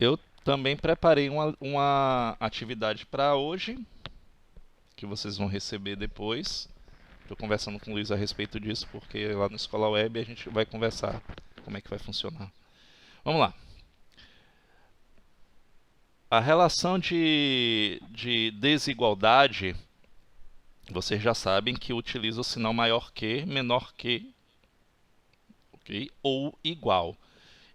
Eu também preparei uma atividade para hoje, que vocês vão receber depois. Estou conversando com o Luiz a respeito disso, porque lá no Escola Web a gente vai conversar como é que vai funcionar. Vamos lá. A relação de desigualdade, vocês já sabem que utiliza o sinal maior que, menor que, ok? Ou igual.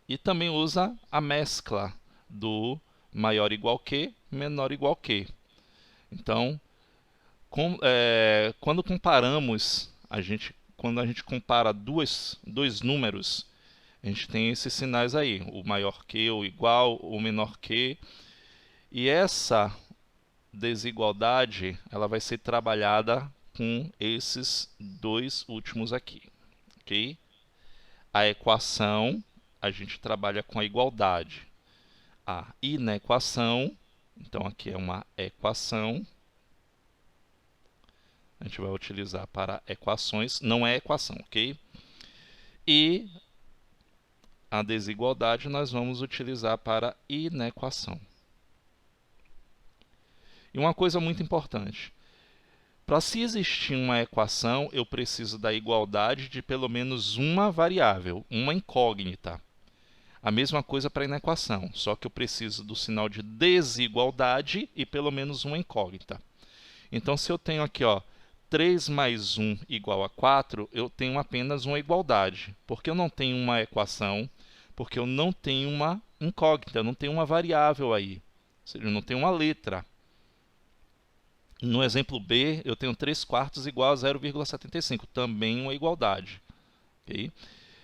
E também usa a mescla do maior igual que, menor igual que. Então, quando comparamos, quando a gente compara dois números, a gente tem esses sinais aí, o maior que, o igual, o menor que. E essa desigualdade, ela vai ser trabalhada com esses dois últimos aqui, ok? A equação, a gente trabalha com a igualdade. A inequação, então aqui é uma equação, a gente vai utilizar para equações, não é equação, ok? E a desigualdade nós vamos utilizar para inequação. E uma coisa muito importante, para se existir uma equação, eu preciso da igualdade de pelo menos uma variável, uma incógnita. A mesma coisa para a inequação, só que eu preciso do sinal de desigualdade e pelo menos uma incógnita. Então, se eu tenho aqui, ó, 3 mais 1 igual a 4, eu tenho apenas uma igualdade, porque eu não tenho uma equação, porque eu não tenho uma incógnita, eu não tenho uma variável aí, ou seja, eu não tenho uma letra. No exemplo B, eu tenho 3 quartos igual a 0,75, também uma igualdade. Okay?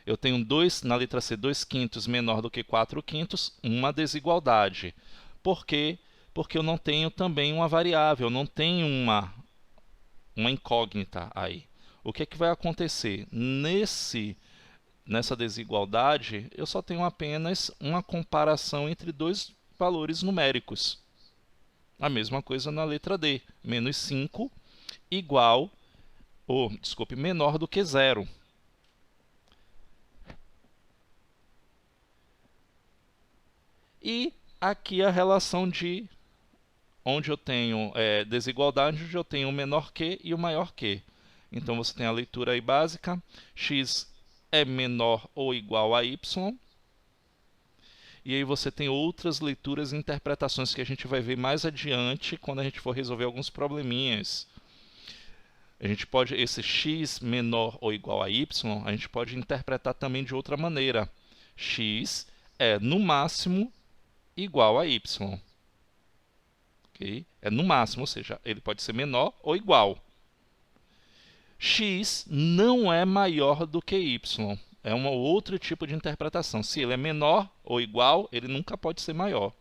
Eu tenho na letra C, 2 quintos menor do que 4 quintos, uma desigualdade. Por quê? Porque eu não tenho também uma variável, eu não tenho uma incógnita aí. O que é que vai acontecer? Nessa desigualdade, eu só tenho apenas uma comparação entre dois valores numéricos. A mesma coisa na letra D, menos 5 igual, desculpe, menor do que 0. E aqui a relação de onde eu tenho desigualdade, onde eu tenho o menor que e o maior que. Então você tem a leitura aí básica, x é menor ou igual a y. E aí você tem outras leituras e interpretações que a gente vai ver mais adiante quando a gente for resolver alguns probleminhas. A gente pode, esse x menor ou igual a y, a gente pode interpretar também de outra maneira. X é, no máximo, igual a y. Okay? É no máximo, ou seja, ele pode ser menor ou igual. X não é maior do que y. É um outro tipo de interpretação. Se ele é menor ou igual, ele nunca pode ser maior.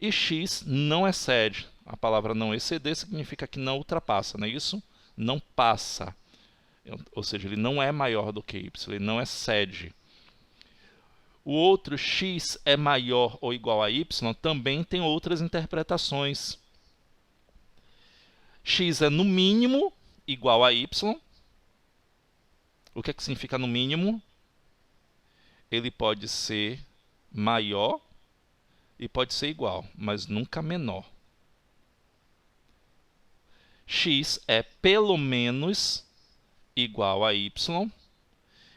E x não excede. A palavra não exceder significa que não ultrapassa, não é isso? Não passa. Ou seja, ele não é maior do que y, ele não excede. O outro, x é maior ou igual a y, também tem outras interpretações. X é no mínimo igual a y. O que é que significa no mínimo? Ele pode ser maior e pode ser igual, mas nunca menor. X é pelo menos igual a y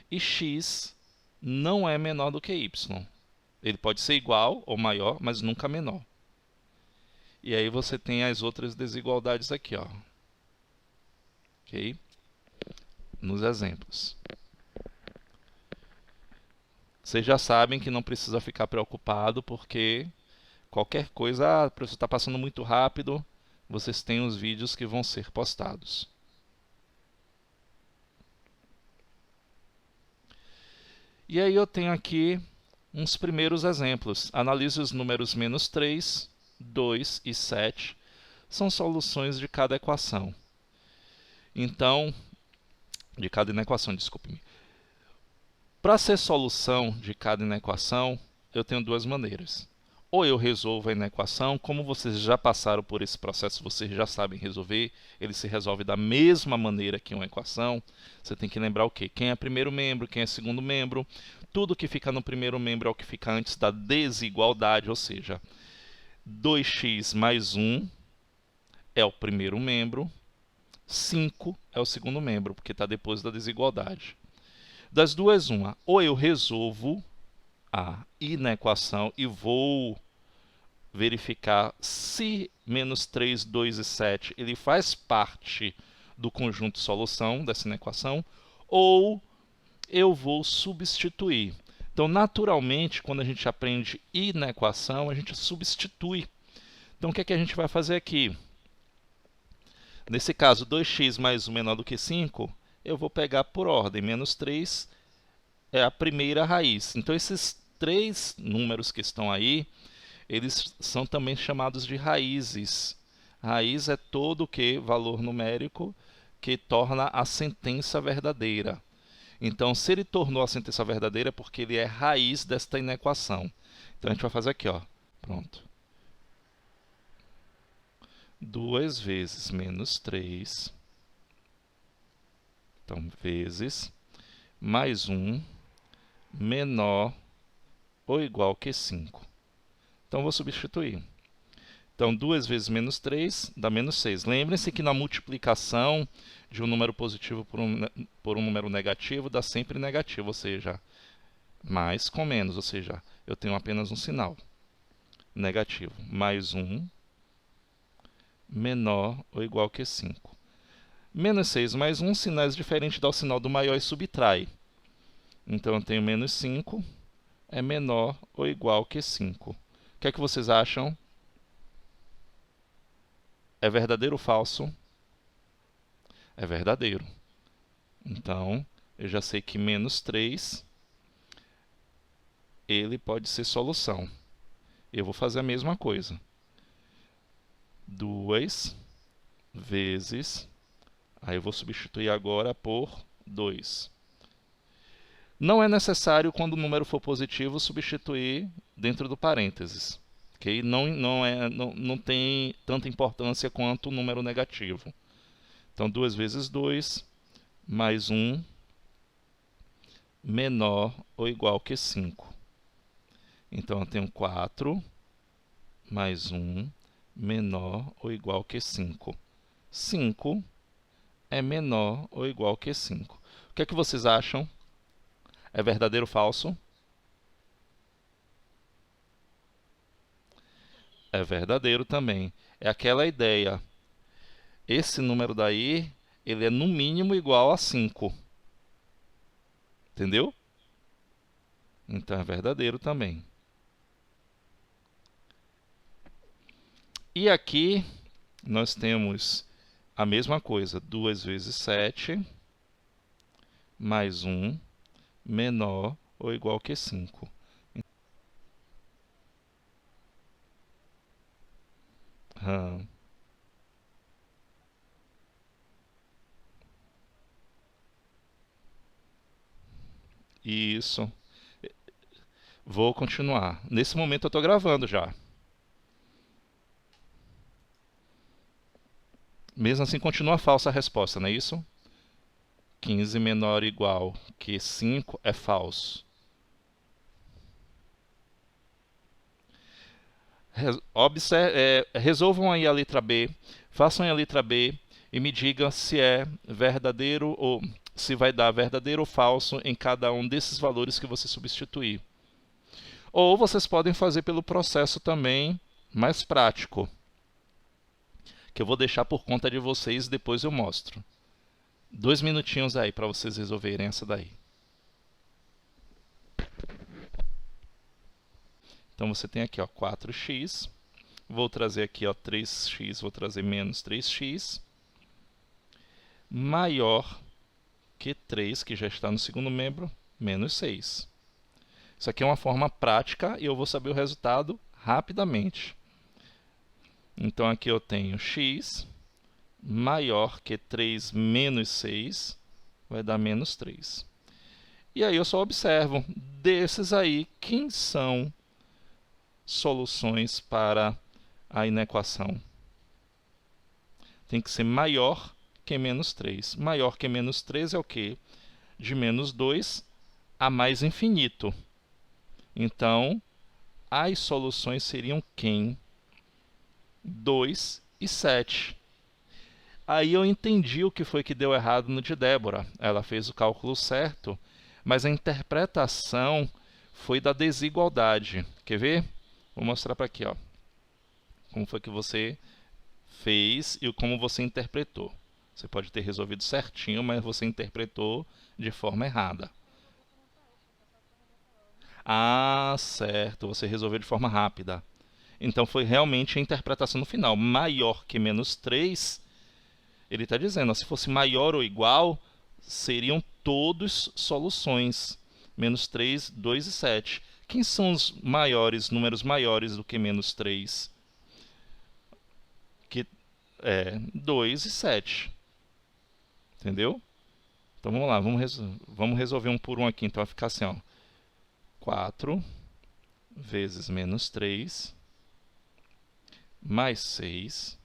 e x não é menor do que y. Ele pode ser igual ou maior, mas nunca menor. E aí você tem as outras desigualdades aqui, ó. Ok? Nos exemplos. Vocês já sabem que não precisa ficar preocupado, porque qualquer coisa, o professor está passando muito rápido, vocês têm os vídeos que vão ser postados. E aí eu tenho aqui uns primeiros exemplos. Analise os números menos 3, 2 e 7. São soluções de cada equação. Então, de cada inequação, desculpe-me. Para ser solução de cada inequação, eu tenho duas maneiras. ou eu resolvo aí na equação. Como vocês já passaram por esse processo, vocês já sabem resolver, ele se resolve da mesma maneira que uma equação. Você tem que lembrar o quê? Quem é primeiro membro, quem é segundo membro. Tudo que fica no primeiro membro é o que fica antes da desigualdade, ou seja, 2x mais 1 é o primeiro membro, 5 é o segundo membro, porque está depois da desigualdade. Das duas, uma. Ou eu resolvo ir na equação e vou verificar se menos 3, 2 e 7 ele faz parte do conjunto solução dessa equação, ou eu vou substituir. Então, naturalmente, quando a gente aprende ir na equação, a gente substitui. Então, o que é que a gente vai fazer aqui? Nesse caso, 2x mais 1 menor do que 5, eu vou pegar por ordem. Menos 3 é a primeira raiz. Então, esses três números que estão aí, eles são também chamados de raízes. Raiz é todo o que? Valor numérico que torna a sentença verdadeira. Então, se ele tornou a sentença verdadeira, é porque ele é raiz desta inequação. Então, a gente vai fazer aqui, ó. Pronto. 2 vezes menos 3. Então, vezes mais 1 menor ou igual que 5. Então, vou substituir. Então, 2 vezes menos 3 dá menos 6. Lembrem-se que na multiplicação de um número positivo por um número negativo, dá sempre negativo, ou seja, mais com menos, ou seja, eu tenho apenas um sinal negativo. Mais 1 menor ou igual que 5. Menos 6 mais 1, sinais diferentes dá o sinal do maior e subtrai. Então, eu tenho menos 5 é menor ou igual que 5. O que é que vocês acham? É verdadeiro ou falso? É verdadeiro. Então, eu já sei que menos 3, ele pode ser solução. Eu vou fazer a mesma coisa. 2 vezes, aí eu vou substituir agora por 2. Não é necessário, quando o número for positivo, substituir dentro do parênteses. Okay? Não tem tanta importância quanto o número negativo. Então, 2 vezes 2, mais 1, menor ou igual que 5. Então, eu tenho 4, mais 1, menor ou igual que 5. 5 é menor ou igual que 5. O que é que vocês acham? É verdadeiro ou falso? É verdadeiro também. É aquela ideia. Esse número daí, ele é no mínimo igual a 5. Entendeu? Então é verdadeiro também. E aqui nós temos a mesma coisa. 2 vezes 7, mais 1, menor ou igual que 5. Isso. Vou continuar. Nesse momento eu estou gravando já. Mesmo assim, continua falsa a resposta, não é isso? 15 menor ou igual que 5 é falso. Resolvam aí a letra B, façam aí a letra B e me digam se é verdadeiro ou se vai dar verdadeiro ou falso em cada um desses valores que você substituir. Ou vocês podem fazer pelo processo também mais prático, que eu vou deixar por conta de vocês, depois eu mostro. 2 minutinhos aí para vocês resolverem essa daí. Então você tem aqui, ó, 4x, vou trazer aqui, ó, 3x, vou trazer menos 3x, maior que 3, que já está no segundo membro, menos 6. Isso aqui é uma forma prática e eu vou saber o resultado rapidamente. Então aqui eu tenho x maior que 3 menos 6, vai dar menos 3. E aí eu só observo, desses aí, quem são soluções para a inequação. Tem que ser maior que menos 3. Maior que menos 3 é o quê? De menos 2 a mais infinito. Então, as soluções seriam quem? 2 e 7. Aí eu entendi o que foi que deu errado no de Débora. Ela fez o cálculo certo, mas a interpretação foi da desigualdade. Quer ver? Vou mostrar para aqui, ó. Como foi que você fez e como você interpretou. Você pode ter resolvido certinho, mas você interpretou de forma errada. Ah, certo, você resolveu de forma rápida. Então foi realmente a interpretação no final. Maior que menos 3, ele está dizendo, ó, se fosse maior ou igual, seriam todos soluções. Menos 3, 2 e 7. Quem são os maiores, números maiores do que menos 3? Que é 2 e 7. Entendeu? Então vamos lá, vamos resolver um por um aqui. Então vai ficar assim, ó. 4 vezes menos 3 mais 6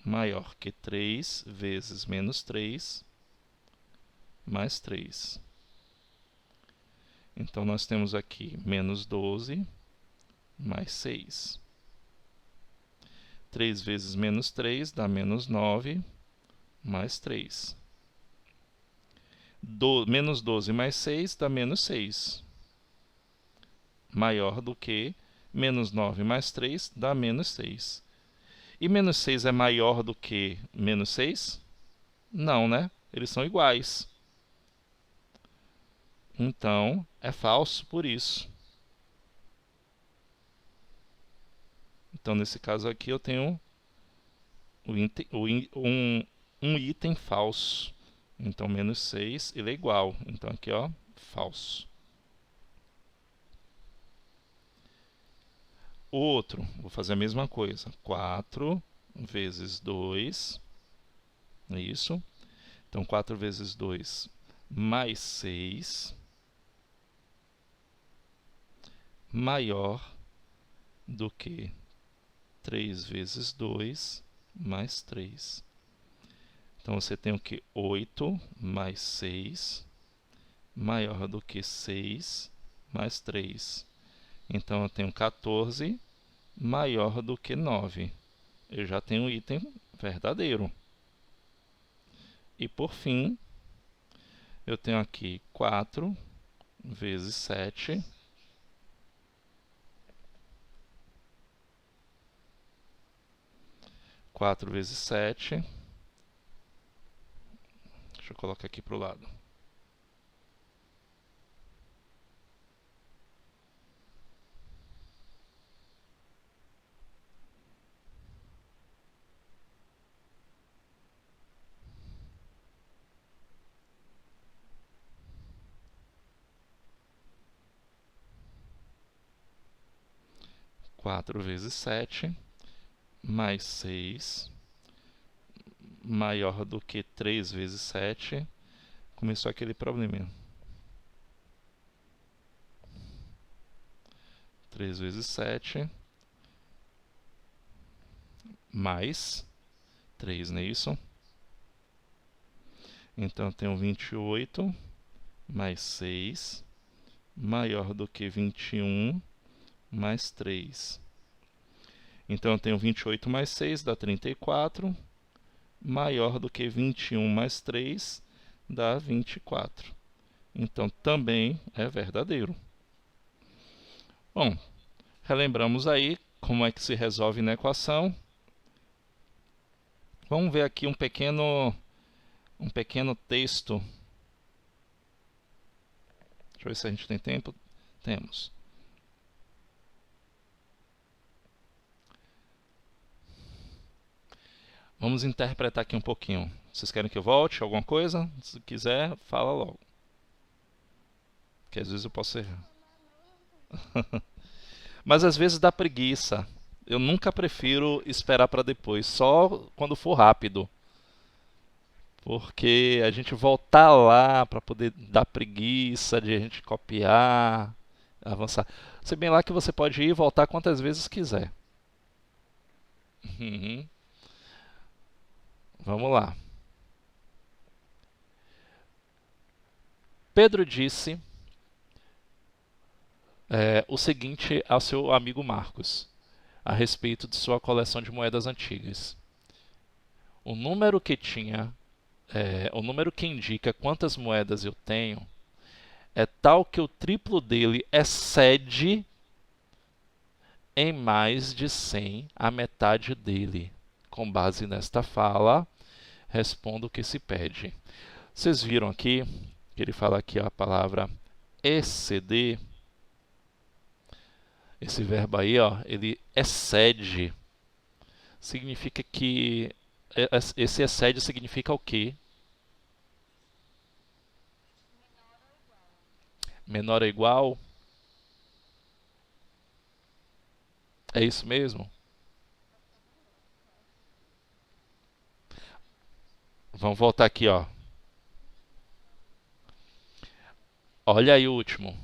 maior que 3 vezes menos 3 mais 3. Então nós temos aqui menos 12 mais 6. 3 vezes menos 3 dá menos 9 mais 3. Menos 12 mais 6 dá menos 6. Maior do que menos 9 mais 3 dá menos 6. E menos 6 é maior do que menos 6? Não, né? Eles são iguais. Então, é falso por isso. Então, nesse caso aqui, eu tenho um item falso. Então, menos 6, ele é igual. Então, aqui, ó, falso. O outro, vou fazer a mesma coisa. 4 vezes 2, é isso. Então, 4 vezes 2 mais 6, maior do que 3 vezes 2 mais 3. Então, você tem o que? 8 mais 6, maior do que 6 mais 3. Então, eu tenho 14 maior do que 9. Eu já tenho um item verdadeiro. E, por fim, eu tenho aqui 4 vezes 7. 4 vezes 7. Deixa eu colocar aqui para o lado. Quatro vezes 7 mais 6 maior do que 3 vezes 7. Começou aquele probleminha. 3 vezes 7 mais 3, não é isso? Então, eu tenho 28 mais 6 maior do que 21 mais 3. Então, eu tenho 28 mais 6 dá 34, maior do que 21 mais 3 dá 24. Então, também é verdadeiro. Bom, relembramos aí como é que se resolve na equação. Vamos ver aqui um pequeno texto. Deixa eu ver se a gente tem tempo. Temos. Vamos interpretar aqui um pouquinho. Vocês querem que eu volte alguma coisa? Se quiser, fala logo. Que às vezes eu posso errar. Mas às vezes dá preguiça. Eu nunca prefiro esperar para depois, só quando for rápido. Porque a gente voltar lá para poder dar preguiça de a gente copiar. Avançar. Se bem lá que você pode ir e voltar quantas vezes quiser. Uhum. Vamos lá. Pedro disse o seguinte ao seu amigo Marcos, a respeito de sua coleção de moedas antigas. O número que o número que indica quantas moedas eu tenho é tal que o triplo dele excede em mais de 100 a metade dele. Com base nesta fala, respondo o que se pede. Vocês viram aqui que ele fala aqui a palavra exceder. Esse verbo aí, ó, ele excede. Significa que esse excede significa o quê? Menor ou igual? É isso mesmo? Vamos voltar aqui, ó. Olha aí o último.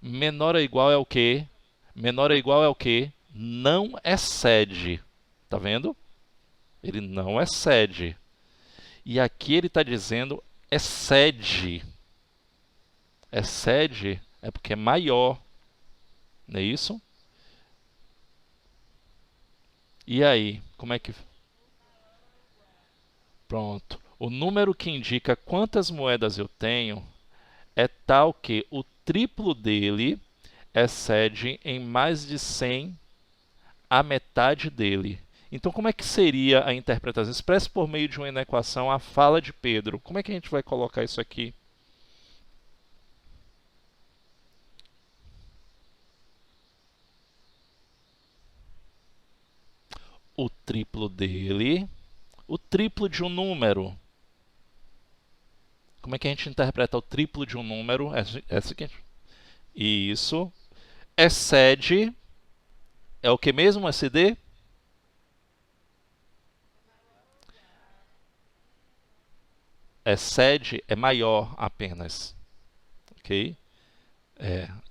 Menor ou igual é o quê? Menor ou igual é o quê? Não excede. Tá vendo? Ele não excede. E aqui ele está dizendo excede. Excede é porque é maior. Não é isso? E aí, como é que... Pronto. O número que indica quantas moedas eu tenho é tal que o triplo dele excede em mais de 100 a metade dele. Então, como é que seria a interpretação? Expressa por meio de uma equação a fala de Pedro. Como é que a gente vai colocar isso aqui? O triplo dele, o triplo de um número. Como é que a gente interpreta o triplo de um número? É o seguinte. Isso. Excede. É o que mesmo, SD? Excede é maior apenas. Ok?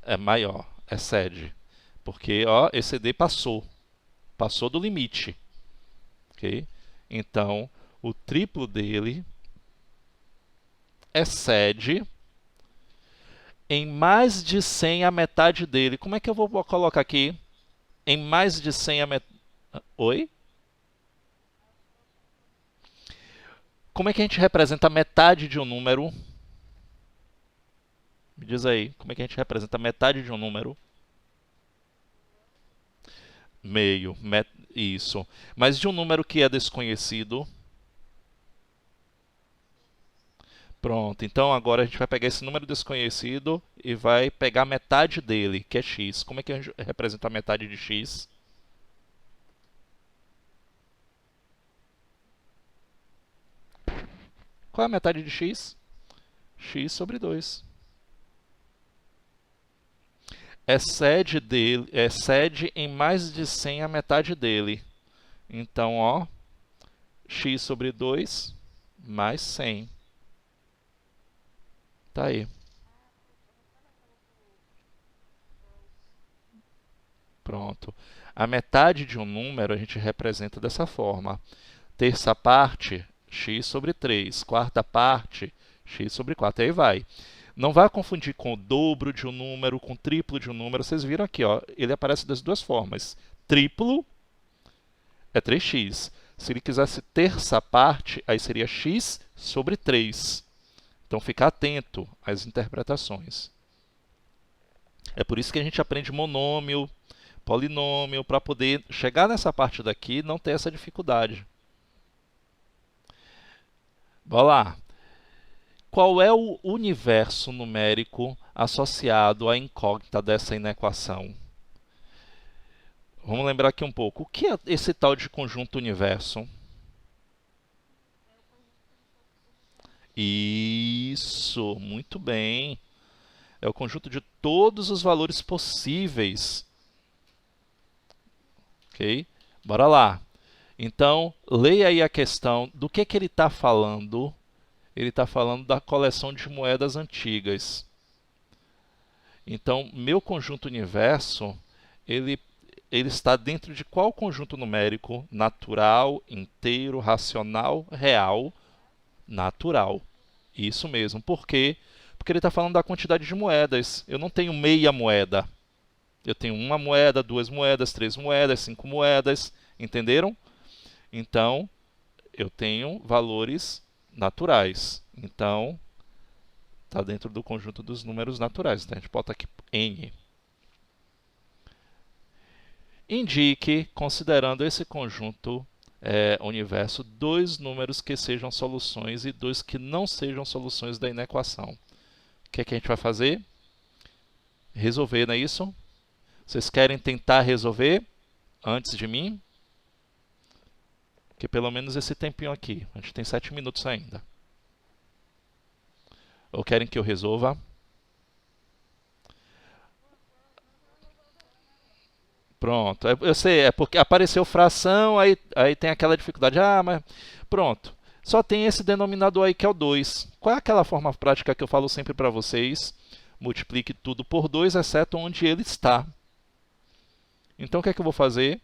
É maior. Excede. Porque ó, exceder passou. Passou do limite. Ok? Então, o triplo dele excede em mais de 100 a metade dele. Como é que eu vou colocar aqui? Em mais de 100 a metade... Oi? Como é que a gente representa a metade de um número? Me diz aí, como é que a gente representa a metade de um número? Meio, isso. Mas de um número que é desconhecido? Pronto, então agora a gente vai pegar esse número desconhecido e vai pegar a metade dele, que é x. Como é que a gente representa a metade de x? Qual é a metade de x? X sobre 2. Excede em mais de 100 a metade dele. Então, ó, x sobre 2 mais 100. Tá aí. Pronto. A metade de um número a gente representa dessa forma. Terça parte, x sobre 3. Quarta parte, x sobre 4. Aí vai. Não vai confundir com o dobro de um número, com o triplo de um número. Vocês viram aqui, ó, ele aparece das duas formas. Triplo é 3x. Se ele quisesse terça parte, aí seria x sobre 3. Então, fica atento às interpretações. É por isso que a gente aprende monômio, polinômio, para poder chegar nessa parte daqui e não ter essa dificuldade. Vamos lá. Qual é o universo numérico associado à incógnita dessa inequação? Vamos lembrar aqui um pouco. O que é esse tal de conjunto universo? Isso, muito bem. É o conjunto de todos os valores possíveis. Ok? Bora lá. Então, leia aí a questão do que ele está falando. ele está falando da coleção de moedas antigas. Então, meu conjunto universo, ele está dentro de qual conjunto numérico? Natural, inteiro, racional, real, natural. Isso mesmo. Por quê? Porque ele está falando da quantidade de moedas. Eu não tenho meia moeda. Eu tenho uma moeda, duas moedas, três moedas, cinco moedas. Entenderam? Então, eu tenho valores naturais. Então, está dentro do conjunto dos números naturais. Então, a gente bota aqui N. Indique, considerando esse conjunto universo, dois números que sejam soluções e dois que não sejam soluções da inequação. O que é que a gente vai fazer? Resolver, não é isso? Vocês querem tentar resolver antes de mim? Porque pelo menos esse tempinho aqui. A gente tem 7 minutos ainda. Ou querem que eu resolva? Pronto. Eu sei, é porque apareceu fração, aí tem aquela dificuldade. Ah, mas pronto. Só tem esse denominador aí que é o 2. Qual é aquela forma prática que eu falo sempre para vocês? Multiplique tudo por 2, exceto onde ele está. Então, o que é que eu vou fazer?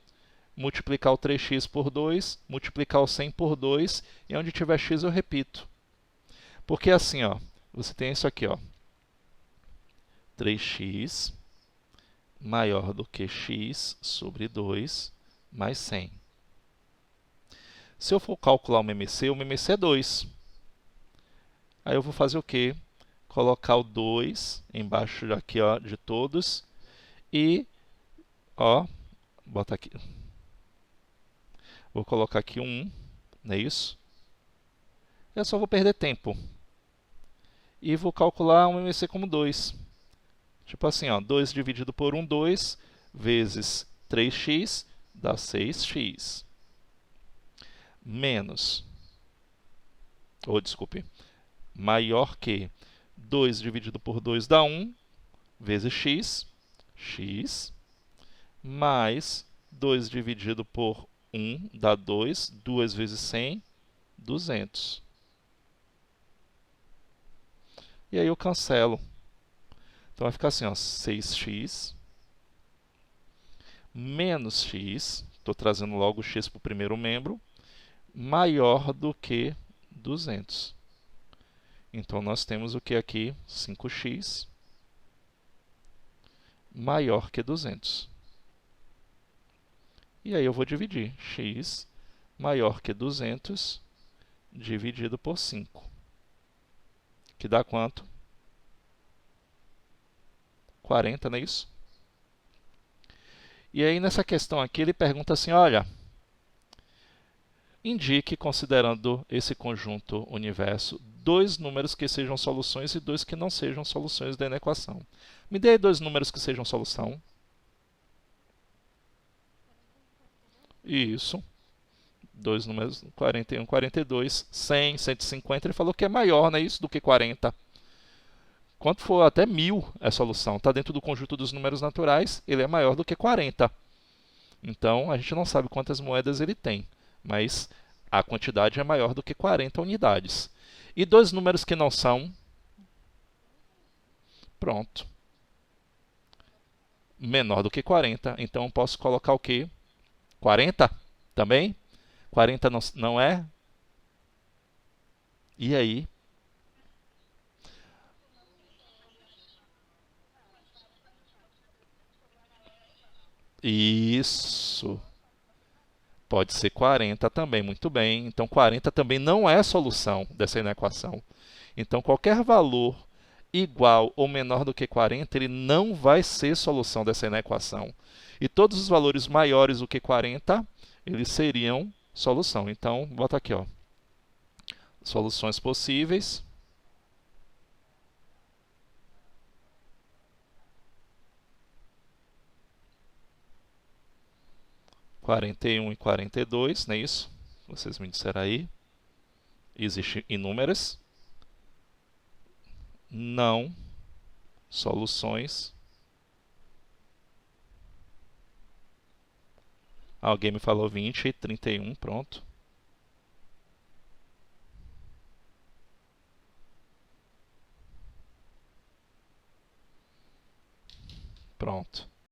Multiplicar o 3x por 2, multiplicar o 100 por 2, e onde tiver x eu repito. Porque assim, ó, você tem isso aqui, ó, 3x maior do que x sobre 2 mais 100. Se eu for calcular o MMC é 2. Aí eu vou fazer o quê? Colocar o 2 embaixo aqui, ó, de todos e, ó, bota aqui. Vou colocar aqui um 1, não é isso? Eu só vou perder tempo. E vou calcular um MMC como 2. Tipo assim, ó, 2 dividido por 1, 2, vezes 3x, dá 6x. Menos, ou desculpe, maior que 2 dividido por 2 dá 1, vezes x, x, mais 2 dividido por 1 dá 2, 2 vezes 100, 200. E aí eu cancelo. Então vai ficar assim, ó, 6x menos x, estou trazendo logo o x para o primeiro membro, maior do que 200. Então, nós temos o que aqui? 5x maior que 200. E aí eu vou dividir. X maior que 200 dividido por 5. Que dá quanto? 40, não é isso? E aí, nessa questão aqui, ele pergunta assim, olha, indique, considerando esse conjunto universo, dois números que sejam soluções e dois que não sejam soluções da equação. Me dê dois números que sejam solução. Isso. Dois números, 41, 42, 100, 150. Ele falou que é maior, não é isso, do que 40. Quanto for até 1000 é solução. Está dentro do conjunto dos números naturais, ele é maior do que 40. Então, a gente não sabe quantas moedas ele tem, mas a quantidade é maior do que 40 unidades. E dois números que não são? Pronto. Menor do que 40. Então, eu posso colocar o quê? 40 também? 40 não é? E aí? Isso. Pode ser 40 também, muito bem. Então, 40 também não é a solução dessa inequação. Então, qualquer valor igual ou menor do que 40, ele não vai ser solução dessa inequação. E todos os valores maiores do que 40, eles seriam solução. Então, bota aqui, ó. Soluções possíveis. Quarenta e 42, não é isso? Vocês me disseram aí. Existem inúmeras. Não soluções. Alguém me falou 20 e 31, pronto.